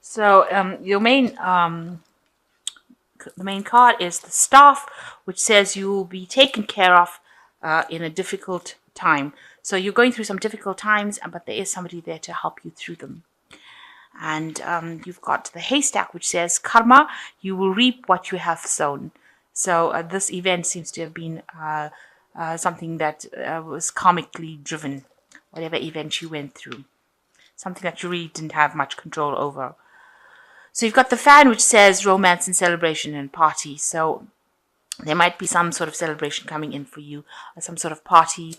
So the main card is the Staff, which says you will be taken care of in a difficult time. So you're going through some difficult times, but there is somebody there to help you through them. And you've got the Haystack, which says karma, you will reap what you have sown. So this event seems to have been something that was karmically driven, whatever event you went through, something that you really didn't have much control over. So you've got the Fan, which says romance and celebration and party. So there might be some sort of celebration coming in for you, some sort of party,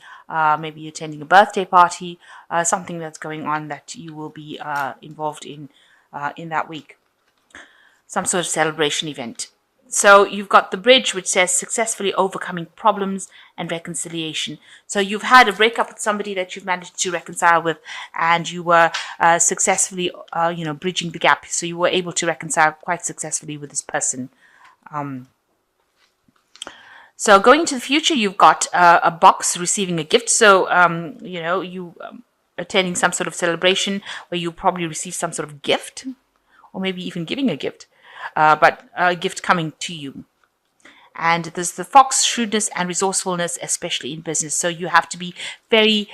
maybe you're attending a birthday party, something that's going on that you will be involved in that week, some sort of celebration event. So you've got the Bridge, which says successfully overcoming problems and reconciliation. So you've had a breakup with somebody that you've managed to reconcile with, and you were successfully, bridging the gap. So you were able to reconcile quite successfully with this person. So going into the future, you've got a box receiving a gift. So, you attending some sort of celebration where you probably receive some sort of gift, or maybe even giving a gift, but a gift coming to you. And there's the Fox, shrewdness and resourcefulness, especially in business. So you have to be very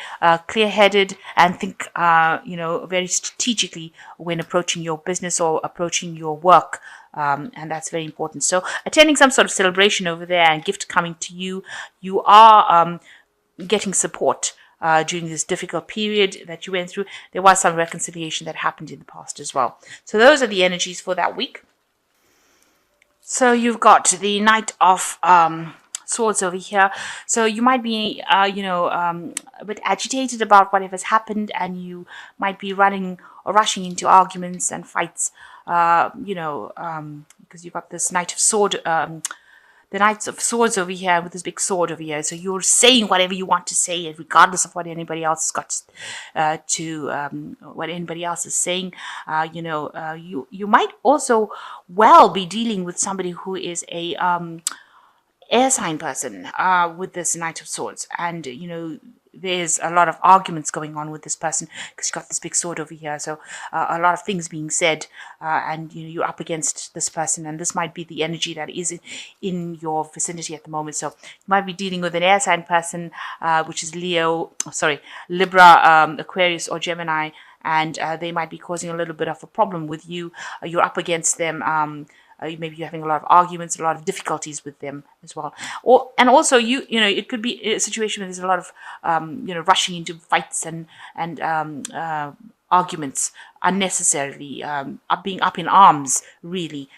clear-headed and think, very strategically when approaching your business or approaching your work. And that's very important. So attending some sort of celebration over there and gift coming to you, you are getting support during this difficult period that you went through. There was some reconciliation that happened in the past as well. So those are the energies for that week. So you've got the Knight of Swords over here. So you might be, a bit agitated about whatever's happened, and you might be running or rushing into arguments and fights, because you've got this the Knights of Swords over here with this big sword over here. So you're saying whatever you want to say, regardless of what anybody else has got what anybody else is saying. You might also be dealing with somebody who is a air sign person with this Knight of Swords, and there's a lot of arguments going on with this person because you've got this big sword over here. So a lot of things being said, and you're up against this person, and this might be the energy that is in your vicinity at the moment. So you might be dealing with an air sign person, which is Libra, Aquarius, or Gemini, and they might be causing a little bit of a problem with you. You're up against them. Maybe you're having a lot of arguments, a lot of difficulties with them as well. And also it could be a situation where there's a lot of, rushing into fights and arguments unnecessarily, being up in arms, really,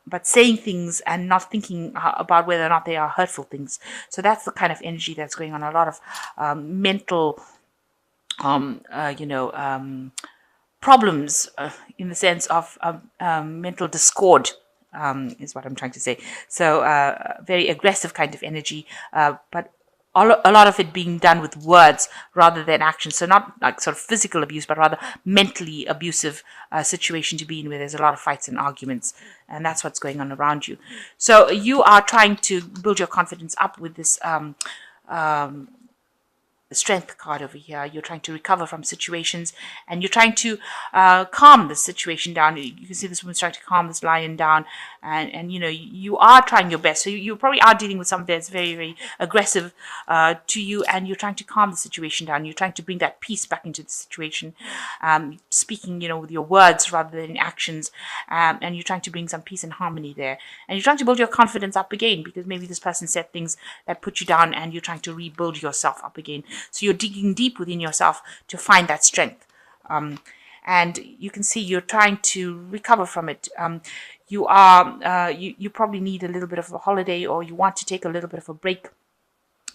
but saying things and not thinking about whether or not they are hurtful things. So that's the kind of energy that's going on. A lot of mental, problems in the sense of mental discord. Is what I'm trying to say. So very aggressive kind of energy, but a lot of it being done with words rather than action. So not like sort of physical abuse, but rather mentally abusive situation to be in, where there's a lot of fights and arguments, and that's what's going on around you. So you are trying to build your confidence up with this the Strength card over here. You're trying to recover from situations, and you're trying to calm the situation down. You can see this woman's trying to calm this lion down, and you are trying your best. So you probably are dealing with something that's very, very aggressive to you, and you're trying to calm the situation down. You're trying to bring that peace back into the situation, speaking with your words rather than actions, and you're trying to bring some peace and harmony there. And you're trying to build your confidence up again, because maybe this person said things that put you down, and you're trying to rebuild yourself up again. So you're digging deep within yourself to find that strength. And you can see you're trying to recover from it. You probably need a little bit of a holiday, or you want to take a little bit of a break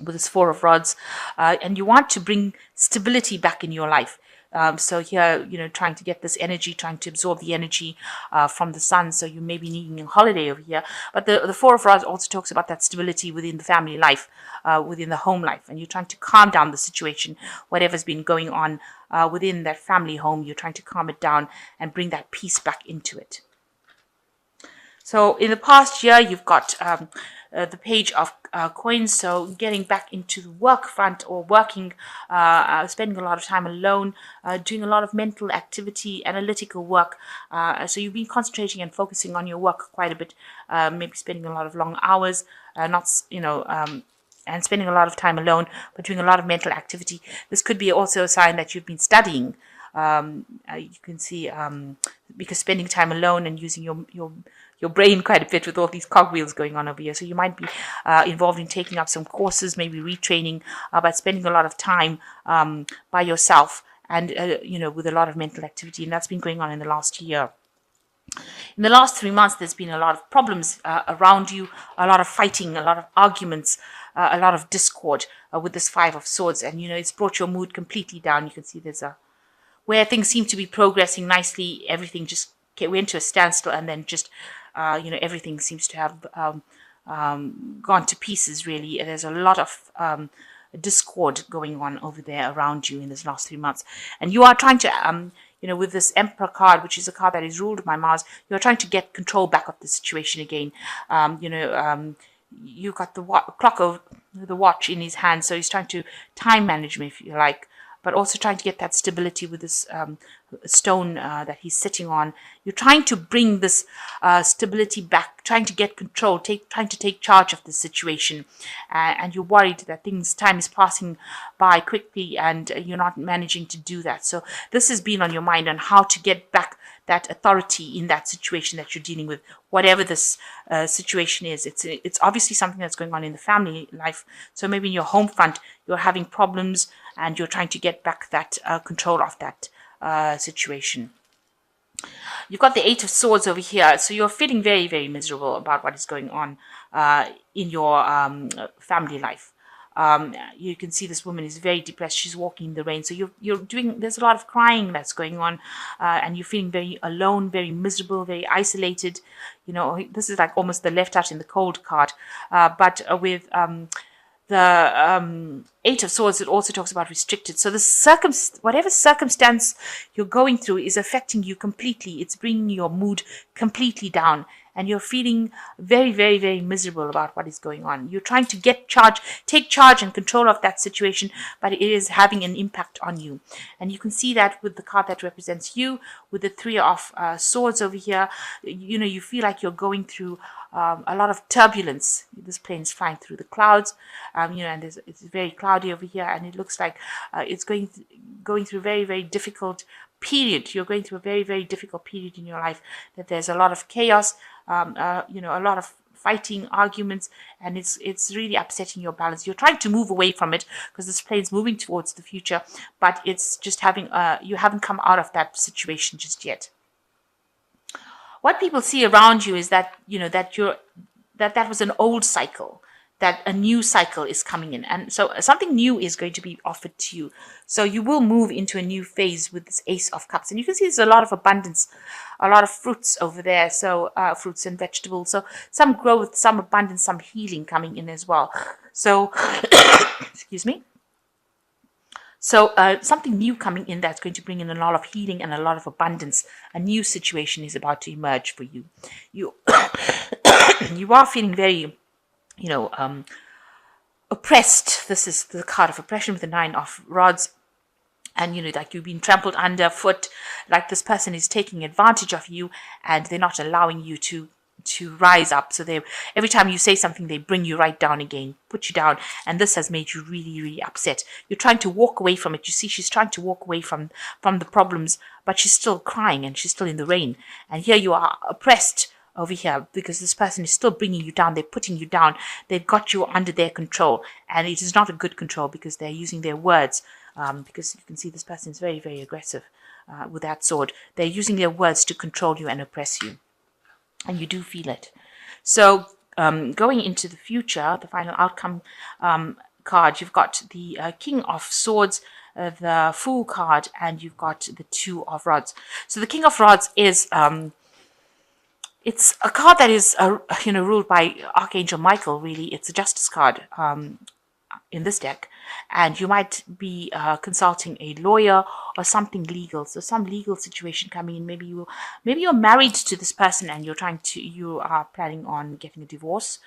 with this Four of Rods, and you want to bring stability back in your life. So here, trying to get this energy, trying to absorb the energy from the sun. So you may be needing a holiday over here. But the Four of Rods also talks about that stability within the family life, within the home life. And you're trying to calm down the situation, whatever's been going on within that family home. You're trying to calm it down and bring that peace back into it. So in the past year, you've got the page of coins, so getting back into the work front or working, spending a lot of time alone, doing a lot of mental activity, analytical work. So you've been concentrating and focusing on your work quite a bit, maybe spending a lot of long hours, not, and spending a lot of time alone, but doing a lot of mental activity. This could be also a sign that you've been studying. You can see, because spending time alone and using your brain quite a bit with all these cogwheels going on over here. So you might be involved in taking up some courses, maybe retraining, but spending a lot of time by yourself and, with a lot of mental activity. And that's been going on in the last year. In the last 3 months, there's been a lot of problems around you, a lot of fighting, a lot of arguments, a lot of discord with this Five of Swords. And, it's brought your mood completely down. You can see there's where things seem to be progressing nicely, everything just went to a standstill, and then just, everything seems to have gone to pieces, really. There's a lot of discord going on over there around you in this last 3 months. And you are trying to, with this Emperor card, which is a card that is ruled by Mars, you're trying to get control back of the situation again. You've got the clock of the watch in his hand, so he's trying to time management, if you like, but also trying to get that stability with this stone that he's sitting on. You're trying to bring this stability back, trying to get control, trying to take charge of the situation. And you're worried that time is passing by quickly and you're not managing to do that. So this has been on your mind on how to get back that authority in that situation that you're dealing with, whatever this situation is. It's obviously something that's going on in the family life. So maybe in your home front, you're having problems and you're trying to get back that control of that situation. You've got the Eight of Swords over here. So you're feeling very, very miserable about what is going on in your family life. You can see this woman is very depressed. She's walking in the rain. So there's a lot of crying that's going on, and you're feeling very alone, very miserable, very isolated. This is like almost the left out in the cold card. But with the Eight of Swords, it also talks about restricted. So whatever circumstance you're going through is affecting you completely. It's bringing your mood completely down. And you're feeling very, very, very miserable about what is going on. You're trying to take charge and control of that situation, but it is having an impact on you. And you can see that with the card that represents you, with the Three of Swords over here. You feel like you're going through a lot of turbulence. This plane is flying through the clouds, and it's very cloudy over here, and it looks like it's going through a very, very difficult period. You're going through a very, very difficult period in your life, that there's a lot of chaos, a lot of fighting, arguments, and it's really upsetting your balance. You're trying to move away from it because this plane's moving towards the future, but it's just you haven't come out of that situation just yet. What people see around you is that, that was an old cycle, that a new cycle is coming in. And so something new is going to be offered to you. So you will move into a new phase with this Ace of Cups. And you can see there's a lot of abundance, a lot of fruits over there. So fruits and vegetables. So some growth, some abundance, some healing coming in as well. So, excuse me. So something new coming in that's going to bring in a lot of healing and a lot of abundance. A new situation is about to emerge for you. You are feeling very, oppressed. This is the card of oppression with the Nine of Rods. And, like you've been trampled underfoot, like this person is taking advantage of you and they're not allowing you to rise up. So every time you say something, they bring you right down again, put you down. And this has made you really, really upset. You're trying to walk away from it. You see, she's trying to walk away from the problems, but she's still crying and she's still in the rain. And here you are oppressed over here because this person is still bringing you down. They're putting you down. They've got you under their control. And it is not a good control because they're using their words. Because you can see this person is very, very aggressive with that sword. They're using their words to control you and oppress you. And you do feel it. So going into the future, the final outcome card, you've got the King of Swords, the Fool card, and you've got the Two of Rods. So the King of Rods is it's a card that is ruled by Archangel Michael. Really, it's a justice card. in this deck, and you might be consulting a lawyer or something legal. So some legal situation coming in. Maybe you're married to this person and you are planning on getting a divorce,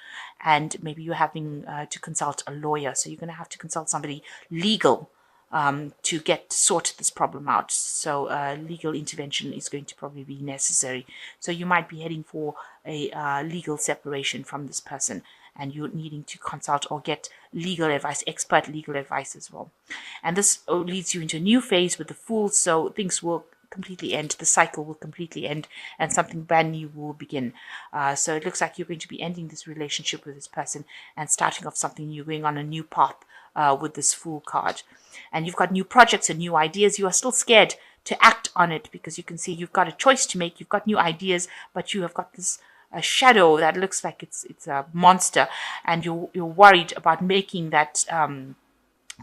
and maybe you're having to consult a lawyer. So you're going to have to consult somebody legal to sort this problem out. So legal intervention is going to probably be necessary. So you might be heading for a legal separation from this person, and you're needing to consult or get legal advice, expert legal advice as well. And this leads you into a new phase with the Fool. So things will completely end, the cycle will completely end, and something brand new will begin. So it looks like you're going to be ending this relationship with this person and starting off something new, going on a new path with this Fool card. And you've got new projects and new ideas. You are still scared to act on it because you can see you've got a choice to make. You've got new ideas, but you have got this a shadow that looks like it's a monster, and you're worried about making that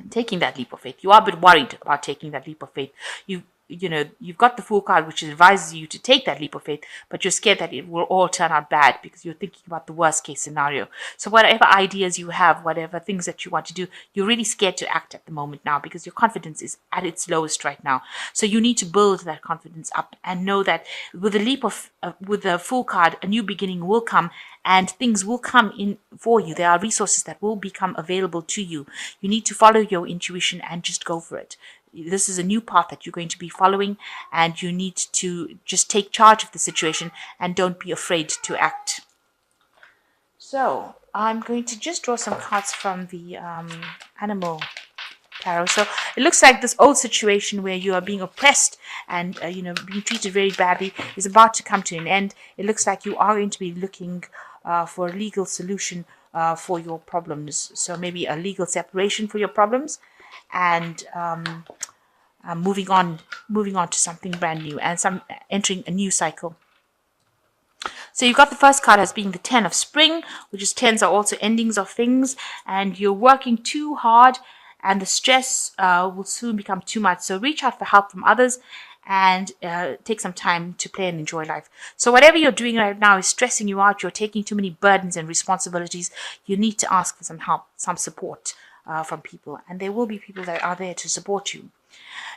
taking that leap of faith. You are a bit worried about taking that leap of faith. You've got the Fool card, which advises you to take that leap of faith, but you're scared that it will all turn out bad because you're thinking about the worst case scenario. So whatever ideas you have, whatever things that you want to do, you're really scared to act at the moment now because your confidence is at its lowest right now. So you need to build that confidence up and know that with the Fool card, a new beginning will come and things will come in for you. There are resources that will become available to you. You need to follow your intuition and just go for it. This is a new path that you're going to be following, and you need to just take charge of the situation and don't be afraid to act. So I'm going to just draw some cards from the animal tarot. So it looks like this old situation where you are being oppressed and being treated very badly is about to come to an end. It looks like you are going to be looking for a legal solution for your problems. So maybe a legal separation for your problems, and moving on to something brand new and entering a new cycle. So you've got the first card as being the 10 of Spring, which is 10s are also endings of things, and you're working too hard and the stress will soon become too much. So reach out for help from others and take some time to play and enjoy life. So whatever you're doing right now is stressing you out. You're taking too many burdens and responsibilities. You need to ask for some help, some support from people, and there will be people that are there to support you.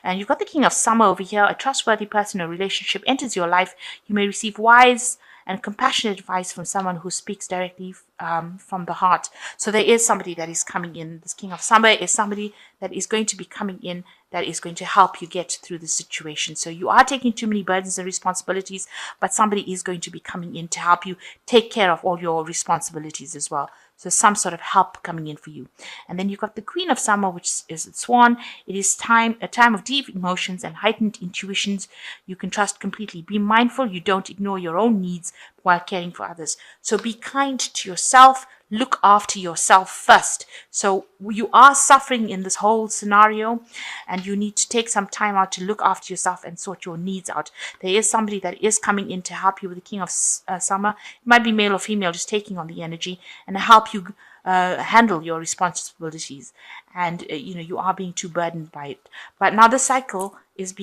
And you've got the King of Summer over here. A trustworthy person or relationship enters your life. You may receive wise and compassionate advice from someone who speaks directly from the heart. So there is somebody that is coming in. This King of Summer is somebody that is going to be coming in that is going to help you get through the situation. So you are taking too many burdens and responsibilities, but somebody is going to be coming in to help you take care of all your responsibilities as well. So some sort of help coming in for you. And then you've got the Queen of Summer, which is a Swan. It is a time of deep emotions and heightened intuitions. You can trust completely. Be mindful you don't ignore your own needs while caring for others. So be kind to yourself. Look after yourself first. So you are suffering in this whole scenario, and you need to take some time out to look after yourself and sort your needs out. There is somebody that is coming in to help you with the King of Summer. It might be male or female, just taking on the energy and help you handle your responsibilities. And you are being too burdened by it. But now the cycle is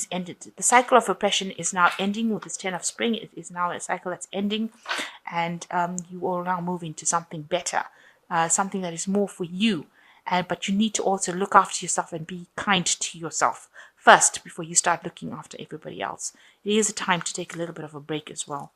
ended. The cycle of oppression is now ending with this 10 of Spring. It is now a cycle that's ending, and you will now move into something better, something that is more for you. But you need to also look after yourself and be kind to yourself first before you start looking after everybody else. It is a time to take a little bit of a break as well.